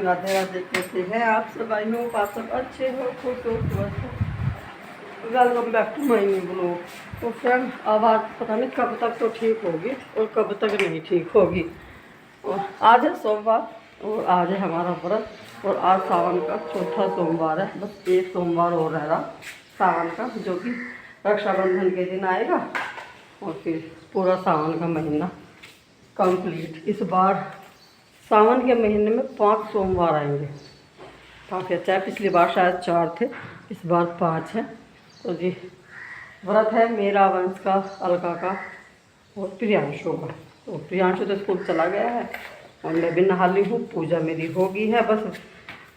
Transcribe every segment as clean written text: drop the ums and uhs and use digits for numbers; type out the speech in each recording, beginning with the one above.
राधे राधे। कैसे हैं आप सब? आई होप आप सब अच्छे हो, खुश हो, स्वस्थ हो। Welcome back to my new blog. तो फ्रेंड, आवाज़ पता नहीं कब तक तो ठीक होगी और कब तक नहीं ठीक होगी। और आज है सोमवार और आज है हमारा व्रत और आज सावन का चौथा सोमवार है। बस एक सोमवार और रह रहा सावन का, जो कि रक्षाबंधन के दिन आएगा और फिर पूरा सावन का महीना कंप्लीट। इस बार सावन के महीने में 5 सोमवार आएंगे। काफ़ी अच्छा है। पिछली बार शायद 4 थे, इस बार 5 हैं। तो जी व्रत है मेरा, वंश का, अलका का और प्रियांशु का। तो प्रियांशु तो स्कूल चला गया है और मैं भी नहा ली हूँ। पूजा मेरी हो गई है, बस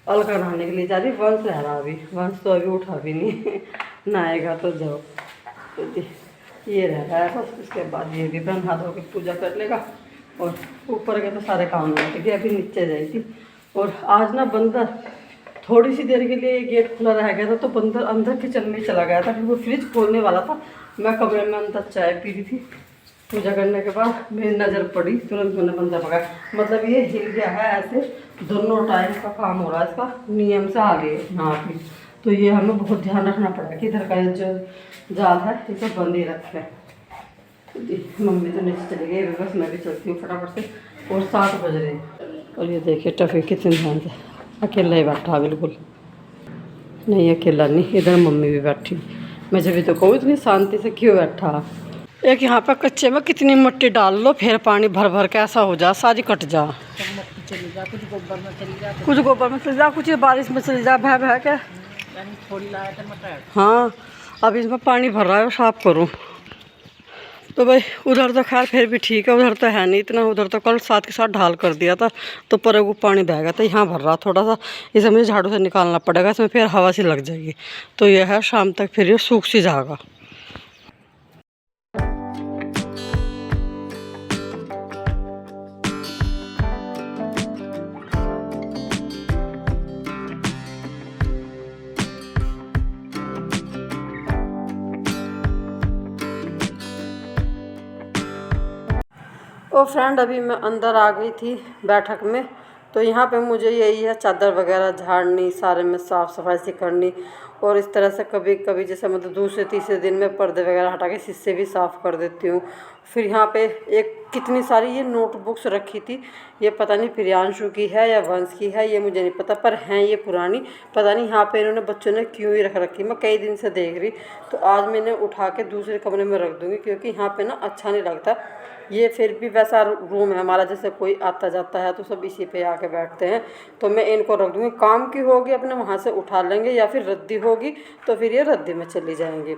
अलका नहाने के लिए जा रही। वंश रह रहा अभी, वंश तो अभी उठा भी नहीं नहाएगा तो जाओ। तो जी ये रह रहा है बस। उसके बाद ये भी नहा धो के पूजा कर लेगा और ऊपर के तो सारे काम नहीं थे, अभी नीचे जाई थी। और आज ना बंदर थोड़ी सी देर के लिए गेट खुला रह गया था, तो बंदर अंदर किचन में चला गया था। फिर वो फ्रिज खोलने वाला था, मैं कमरे में अंदर चाय पी रही थी। पूजा करने के बाद मेरी नज़र पड़ी, तुरंत मैंने बंदर पकड़ा। मतलब ये हिल गया है ऐसे, दोनों टाइम का काम हो रहा है इसका, नियम से आगे यहाँ पे। तो ये हमें बहुत ध्यान रखना पड़ेगा कि इधर का जो जाल है इसे बंद ही रखे। मम्मी तो नीचे चली गई, बस मैं भी चलती हूँ फटाफट से। और 7 बज रहे हैं और ये देखिए टफ़ी कितने ध्यान से अकेला ही बैठा, बिल्कुल नहीं अकेला नहीं, इधर मम्मी भी बैठी। मैं जब भी तो कहूँ इतनी शांति से क्यों बैठा। एक यहाँ पर कच्चे में कितनी मिट्टी डाल लो, फिर पानी भर भर के ऐसा हो जा, सारी कट जा। कुछ गोबर में चली जा, कुछ बारिश में चली जा, बह बह के। हाँ अब इसमें पानी भर रहा है, साफ करूँ। तो भाई उधर तो खैर फिर भी ठीक है, उधर तो है नहीं इतना। उधर तो कल साथ के साथ ढाल कर दिया था, तो पर वो पानी बह गया था। यहाँ भर रहा थोड़ा सा, इसे मुझे झाड़ू से निकालना पड़ेगा, इसमें फिर हवा सी लग जाएगी। तो यह है शाम तक फिर ये सूख सी जाएगा। और फ्रेंड अभी मैं अंदर आ गई थी बैठक में। तो यहाँ पे मुझे यही है, चादर वगैरह झाड़नी, सारे में साफ़ सफाई से करनी। और इस तरह से कभी कभी जैसे मतलब दूसरे तीसरे दिन में पर्दे वगैरह हटा के शीशे भी साफ़ कर देती हूँ। फिर यहाँ पे एक कितनी सारी ये नोटबुक्स रखी थी, ये पता नहीं प्रियांशु की है या वंश की है, ये मुझे नहीं पता, पर हैं ये पुरानी। पता नहीं यहाँ पे इन्होंने बच्चों ने क्यों ही रख रखी, मैं कई दिन से देख रही। तो आज मैंने उठा के दूसरे कमरे में रख दूँगी, क्योंकि यहाँ पे ना अच्छा नहीं लगता। ये फिर भी वैसा रूम है हमारा, जैसे कोई आता जाता है तो सब इसी पे आके बैठते हैं। तो मैं इनको रख दूँगी, काम की होगी अपने वहाँ से उठा लेंगे, या फिर रद्दी होगी तो फिर ये रद्दी में चली जाएंगी।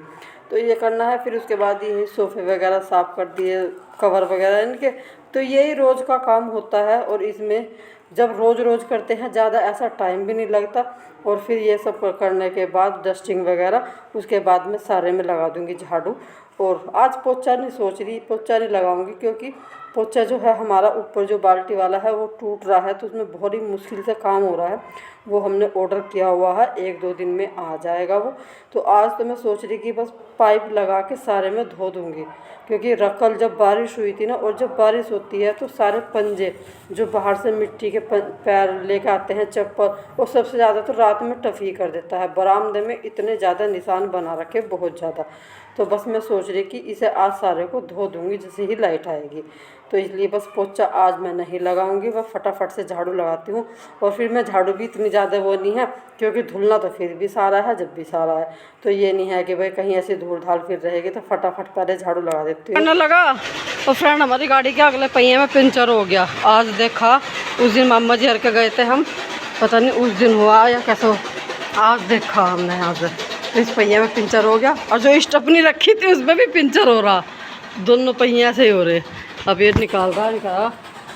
तो ये करना है। फिर उसके बाद ये सोफ़े वगैरह साफ़ कर दिए, कवर वगैरह इनके। तो यही रोज़ का काम होता है। और इसमें जब रोज़ करते हैं ज़्यादा ऐसा टाइम भी नहीं लगता। और फिर ये सब करने के बाद डस्टिंग वगैरह, उसके बाद में सारे में लगा दूँगी झाड़ू। और आज पोछा नहीं सोच रही, पोछा नहीं लगाऊंगी, क्योंकि पोछा जो है हमारा ऊपर जो बाल्टी वाला है वो टूट रहा है, तो उसमें बहुत ही मुश्किल से काम हो रहा है। वो हमने ऑर्डर किया हुआ है, 1-2 दिन में आ जाएगा वो। तो आज तो मैं सोच रही कि बस पाइप लगा के सारे में धो दूँगी, क्योंकि कल जब बारिश हुई थी ना, और जब बारिश होती है तो सारे पंजे जो बाहर से मिट्टी के पैर लेके आते हैं, चप्पल, और सबसे ज़्यादा तो रात में टफ़ी कर देता है। बरामदे में इतने ज़्यादा निशान बना रखे, बहुत ज़्यादा। तो बस मैं सोच रही कि इसे आज सारे को धो दूँगी जैसे ही लाइट आएगी। तो इसलिए बस पोछा आज मैं नहीं लगाऊंगी, वह फटाफट से झाड़ू लगाती हूँ। और फिर मैं झाड़ू भी इतनी ज़्यादा वो नहीं है, क्योंकि धुलना तो फिर भी सारा है, जब भी सारा है। तो ये नहीं है कि भाई कहीं ऐसी धूल धाल फिर रहेगी, तो फटाफट पहले झाड़ू लगा देती हूँ। लगा तो फ्रेंड हमारी गाड़ी के अगले पहिए में पंचर हो गया। आज देखा, उस दिन मामा जी हर के गए थे हम, पता नहीं उस दिन हुआ या कैसे हो, आज देखा हमने यहाँ से इस पहिए में पंचर हो गया। और जो स्टपनी रखी थी उसमें भी पंचर हो रहा, दोनों पहिए से ही हो रहे। अब ये निकाल रहा,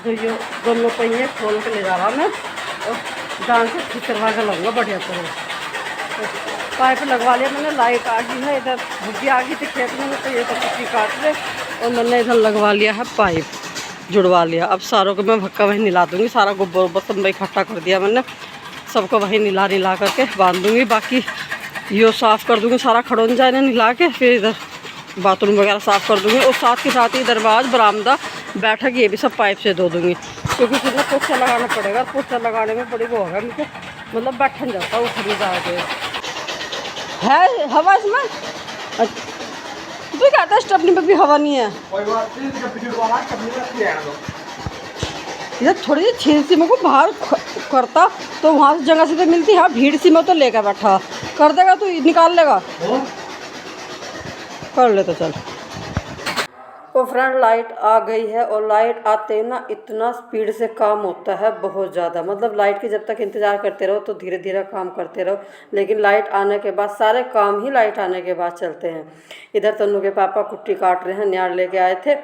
तो ये दोनों पहिए खोल के ले जा रहा मैं, और जान से ठीक करवा के लाऊंगा बढ़िया तरह। तो पाइप लगवा लिया मैंने, लाइट आ गई है, इधर भुग्गी आ गई थी खेत में, तो ये तो पत्ती काट ले। और मैंने इधर लगवा लिया है पाइप, जुड़वा लिया। अब सारों को मैं भक्का वहीं निला दूँगी, सारा गोबर वोबर सब इकट्ठा कर दिया मैंने, सबको वहीं निला करके बांध दूँगी। बाकी यो साफ़ कर दूँगी, सारा खड़ोन जाए निला के, फिर इधर बाथरूम वगैरह साफ़ कर दूँगी। और साथ के साथ ही दरवाज़, बरामदा, बैठक, ये भी सब पाइप से धो दूँगी। क्योंकि फिर ना पोछा लगाना पड़ेगा। पोछा लगाने में बड़ी वो होगा मुझे, मतलब बैठन जाता वो खरीद आके है हवा इसमें। तो कहता है स्टेपनी पे भी हवा नहीं है। ये थोड़ी सी छीन सी मेरे को बाहर करता तो वहाँ से जगह से तो मिलती। हाँ भीड़ सी में तो लेकर बैठा कर देगा, तू निकाल लेगा कर ले तो चल। तो फ्रेंड लाइट आ गई है और लाइट आते ही ना इतना स्पीड से काम होता है बहुत ज़्यादा। मतलब लाइट के जब तक इंतज़ार करते रहो तो धीरे धीरे काम करते रहो, लेकिन लाइट आने के बाद सारे काम ही लाइट आने के बाद चलते हैं। इधर तन्नू के पापा कुट्टी काट रहे हैं, न्यार लेके आए थे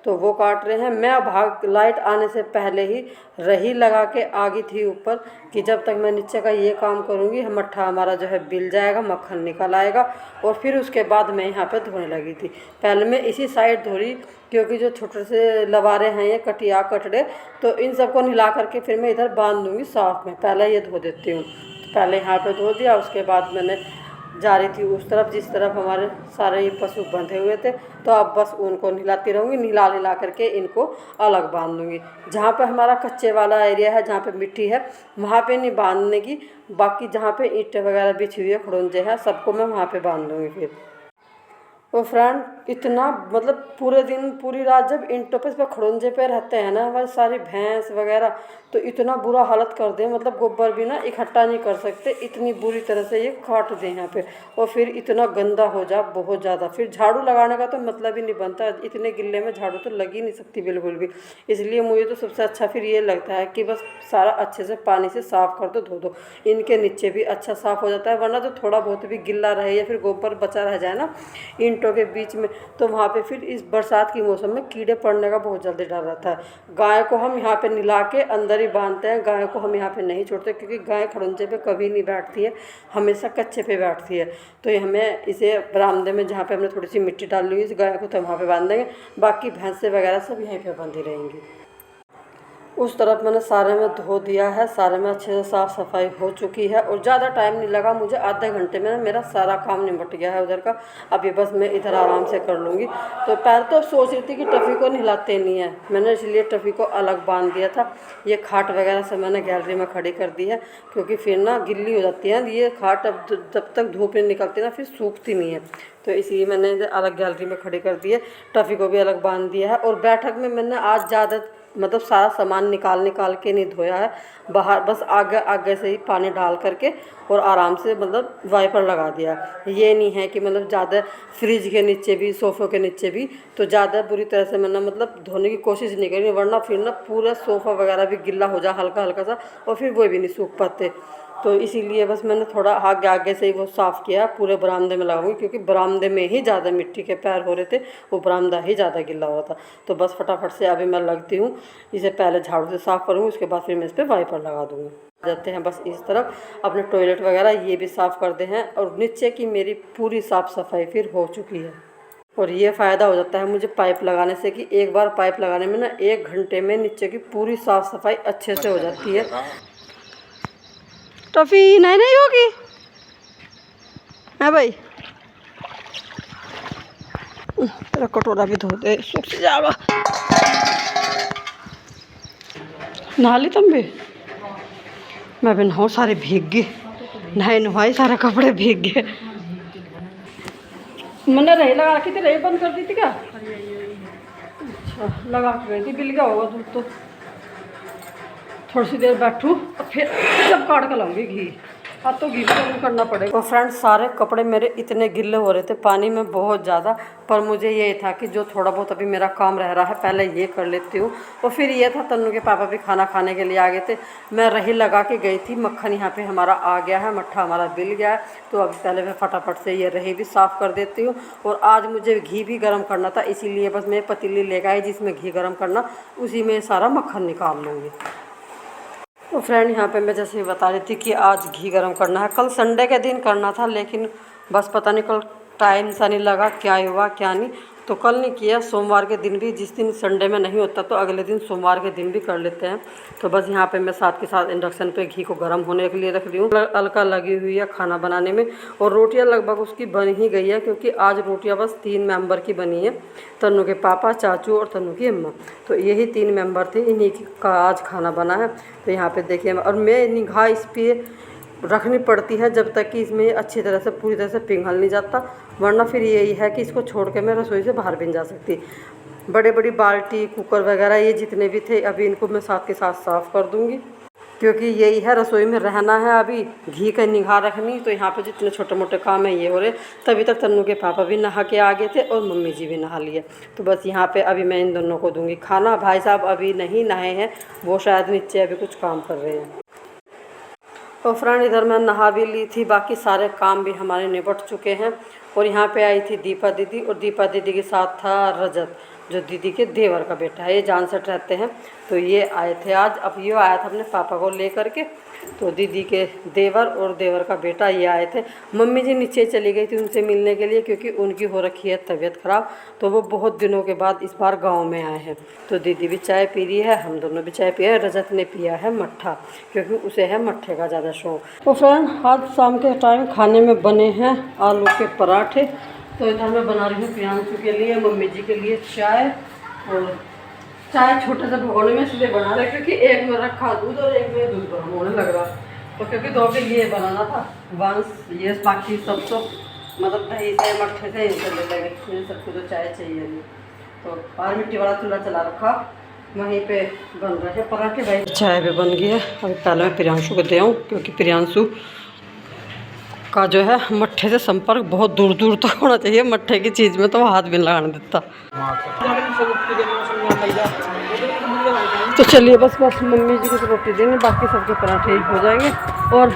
तो वो काट रहे हैं। मैं भाग लाइट आने से पहले ही रही लगा के आ गई थी ऊपर कि जब तक मैं नीचे का ये काम करूँगी मट्ठा हमारा जो है बिल जाएगा, मक्खन निकल आएगा। और फिर उसके बाद मैं यहाँ पे धोने लगी थी। पहले मैं इसी साइड धो रही क्योंकि जो छोटे से लवारे हैं ये कटिया कटड़े, तो इन सबको निला करके फिर मैं इधर बांध दूँगी साफ में। पहले ये धो देती हूँ, तो पहले यहाँ पर धो दिया। उसके बाद मैंने जा रही थी उस तरफ जिस तरफ हमारे सारे ये पशु बंधे हुए थे, तो अब बस उनको नहलाती रहूँगी। नहला करके इनको अलग बांध दूँगी। जहाँ पे हमारा कच्चे वाला एरिया है, जहाँ पे मिट्टी है, वहाँ पे नहीं बांधने की। बाकी जहाँ पे ईंटें वगैरह बिछी हुई है, खड़ूंजे हैं, सबको मैं वहाँ पे बांध दूँगी फिर। तो फ्रेंड इतना मतलब पूरे दिन पूरी रात जब ईंटों पे खड़ूंजे पे रहते हैं ना हमारी सारी भैंस वगैरह, तो इतना बुरा हालत कर दे। मतलब गोबर भी ना इकट्ठा नहीं कर सकते, इतनी बुरी तरह से ये काट दें यहाँ पे। और फिर इतना गंदा हो जा बहुत ज़्यादा, फिर झाड़ू लगाने का तो मतलब ही नहीं बनता। इतने गिल्ले में झाड़ू तो लग ही नहीं सकती बिल्कुल भी। इसलिए मुझे तो सबसे अच्छा फिर ये लगता है कि बस सारा अच्छे से पानी से साफ़ कर दो, धो दो। इनके नीचे भी अच्छा साफ़ हो जाता है, वरना तो थोड़ा बहुत भी गिल्ला रहे या फिर गोबर बचा रह जाए ना ईंटों के बीच में, तो वहाँ पे फिर इस बरसात के मौसम में कीड़े पड़ने का बहुत जल्दी डर रहता है। गाय को हम यहाँ पे निला के अंदर ही बांधते हैं, गाय को हम यहाँ पे नहीं छोड़ते क्योंकि गाय खड़ूंजे पे कभी नहीं बैठती है, हमेशा कच्चे पे बैठती है। तो ये हमें इसे बरामदे में जहाँ पे हमने थोड़ी सी मिट्टी डाल ली इस गाय को, तो वहाँ पे बांध देंगे। बाकी भैंसे वगैरह सब यहीं पे बंधी रहेंगी। उस तरफ मैंने सारे में धो दिया है, सारे में अच्छे से साफ़ सफाई हो चुकी है और ज़्यादा टाइम नहीं लगा मुझे, आधे घंटे में मेरा सारा काम निपट गया है उधर का। अभी बस मैं इधर आराम से कर लूँगी। तो पहले तो सोच रही थी कि टफ़ी को नहलाते नहीं है, मैंने इसलिए टफ़ी को अलग बांध दिया था। ये खाट वगैरह सब मैंने गैलरी में खड़ी कर दी है क्योंकि फिर ना गिल्ली हो जाती है ये खाट। अब जब तक धूप नहीं निकलती ना फिर सूखती नहीं है, तो इसलिए मैंने इधर अलग गैलरी में खड़ी कर दी है। टफ़ी को भी अलग बांध दिया है। और बैठक में मैंने आज ज़्यादा मतलब सारा सामान निकाल के नहीं धोया है, बाहर बस आगे आगे से ही पानी डाल करके और आराम से मतलब वाइपर लगा दिया। ये नहीं है कि मतलब ज़्यादा फ्रिज के नीचे भी सोफ़ों के नीचे भी तो ज़्यादा बुरी तरह से मैंने मतलब धोने की कोशिश नहीं करी, वरना फिर ना पूरा सोफ़ा वगैरह भी गिल्ला हो जाए हल्का हल्का सा और फिर वो भी नहीं सूख पाते। तो इसीलिए बस मैंने थोड़ा आगे आगे से ही वो साफ़ किया, पूरे बरामदे में लगाऊंगी क्योंकि बरामदे में ही ज़्यादा मिट्टी के पैर हो रहे थे, वो बरामदा ही ज़्यादा गिल्ला हुआ था। तो बस फटाफट से अभी मैं लगती हूँ, इसे पहले झाड़ू से साफ़ करूँगी, उसके बाद फिर मैं इस पर वाइपर लगा दूँगी। जाते हैं बस इस तरफ अपने टॉयलेट वगैरह ये भी साफ़ कर दे हैं। और नीचे की मेरी पूरी साफ़ सफाई फिर हो चुकी है। और ये फ़ायदा हो जाता है मुझे पाइप लगाने से कि एक बार पाइप लगाने में ना 1 घंटे में नीचे की पूरी साफ़ सफाई अच्छे से हो जाती है। टॉफ़ी नहीं होगी है भाई, तेरा कटोरा भी धो दे, सूख जाएगा। नहा ली तुम भी? मैं भी नहाऊँ, सारे भीग गए, नहाई नहाई सारे कपड़े भीग गए। मैंने रही लगा रखी थी, रही बंद कर दी थी क्या? अच्छा लगा के गई थी, बिल गया होगा दूध। तो थोड़ी सी देर बैठूँ और फिर जब काट कर लाऊंगी घी। अब तो घी भी करना पड़ेगा। तो फ्रेंड्स सारे कपड़े मेरे इतने गिल्ले हो रहे थे पानी में बहुत ज़्यादा, पर मुझे ये था कि जो थोड़ा बहुत अभी मेरा काम रह रहा है पहले ये कर लेती हूँ। और फिर ये था तन्नू के पापा भी खाना खाने के लिए आ गए थे, मैं रही लगा के गई थी। मक्खन यहाँ पे हमारा आ गया है, मट्ठा हमारा बिल गया है, तो अभी पहले मैं फटाफट से ये रही भी साफ़ कर देती हूँ। और आज मुझे घी भी गर्म करना था, इसीलिए बस मैं पतीली लेकर आई जिसमें घी गर्म करना, उसी में सारा मक्खन निकाल लूँगी। तो फ्रेंड यहाँ पे मैं जैसे ही बता रही थी कि आज घी गरम करना है, कल संडे के दिन करना था लेकिन बस पता नहीं कल टाइम सा नहीं लगा, क्या हुआ क्या नहीं। तो कल नहीं किया, सोमवार के दिन भी, जिस दिन संडे में नहीं होता तो अगले दिन सोमवार के दिन भी कर लेते हैं। तो बस यहाँ पे मैं साथ के साथ इंडक्शन पे घी को गर्म होने के लिए रख रही हूँ। अलका लगी हुई है खाना बनाने में, और रोटियाँ लगभग उसकी बन ही गई है, क्योंकि आज रोटियाँ बस 3 मेंबर की बनी है, तन्नू के पापा, चाचू और तन्नू की अम्मा। तो यही 3 मेंबर थे, इन्हीं का आज खाना बना है। तो यहाँ पे देखिए, और मैं निगाह इस पर रखनी पड़ती है जब तक कि इसमें अच्छी तरह से पूरी तरह से पिघल नहीं जाता, वरना फिर यही है कि इसको छोड़ के मैं रसोई से बाहर भी नहीं जा सकती। बड़े बड़ी बाल्टी, कुकर वगैरह ये जितने भी थे, अभी इनको मैं साथ के साथ साफ़ कर दूँगी, क्योंकि यही है, रसोई में रहना है। अभी घी का निगाह रखनी, तो यहाँ पे जितने छोटे मोटे काम है ये हो रहे। तभी तक तन्नू के पापा भी नहा के आ गए थे और मम्मी जी भी नहा लिए। तो बस यहाँ पे अभी मैं इन दोनों को दूंगी खाना। भाई साहब अभी नहीं नहाए हैं, वो शायद नीचे अभी कुछ काम कर रहे हैं। तो फ्रेंड, इधर मैं नहा भी ली थी, बाकी सारे काम भी हमारे निपट चुके हैं। और यहाँ पे आई थी दीपा दीदी, और दीपा दीदी के साथ था रजत, जो दीदी के देवर का बेटा है, ये जानसठ रहते हैं। तो ये आए थे आज। अब ये आया था अपने पापा को लेकर के, तो दीदी के देवर और देवर का बेटा ये आए थे। मम्मी जी नीचे चली गई थी उनसे मिलने के लिए, क्योंकि उनकी हो रखी है तबीयत ख़राब, तो वो बहुत दिनों के बाद इस बार गांव में आए हैं। तो दीदी भी चाय पी रही है, हम दोनों भी चाय पिया है। रजत ने पिया है मट्ठा, क्योंकि उसे है मट्ठे का ज़्यादा शौक। तो फ्रेंड, आज शाम के टाइम खाने में बने हैं आलू के पराठे। तो इधर मैं बना रही हूँ प्रियांशु के लिए, मम्मी जी के लिए चाय। और चाय छोटे से भगोने में इसलिए बना रहे, क्योंकि एक में रखा दूध और एक में दूध गर्म होने लग रहा। तो क्योंकि 2 के लिए बनाना था, वंस ये बाकी सब तो मतलब दही से, मट्ठे से इनसे ले लेंगे, इन सबको तो चाय चाहिए नहीं। तो बाहर मिट्टी वाला चूल्हा चला रखा, वहीं पे बन रहे हैं पराठे। भाई चाय भी बन गई है। अभी पहले मैं प्रियांशु को दे आऊँ, क्योंकि प्रियांशु का जो है मट्ठे से संपर्क बहुत दूर दूर तक होना चाहिए। मट्ठे की चीज़ में तो वो हाथ भी नहीं लगाने देता। तो चलिए, बस मम्मी जी को तो रोटी देंगे, बाकी सबके पराठे ही हो जाएंगे। और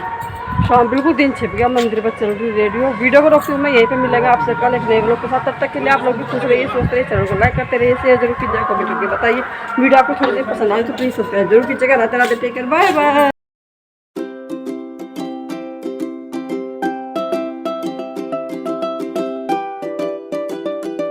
शाम बिल्कुल दिन छिप गया, मंदिर पर चल रही रेडियो। वीडियो को रोकती हूँ मैं, यहीं पे मिलेगा आपसे कल एक नए व्लॉग के साथ। तब तक के लिए आप लोग भी खुश रहिए, स्वस्थ रहिए, चैनल को लाइक करते रहिए, शेयर जरूर कीजिए, कमेंट करके बताइए वीडियो आपको थोड़ी सी पसंद आए तो प्लीज़ सब्सक्राइब जरूर कीजिएगा। रहते रहते टेक केयर, बाय बाय।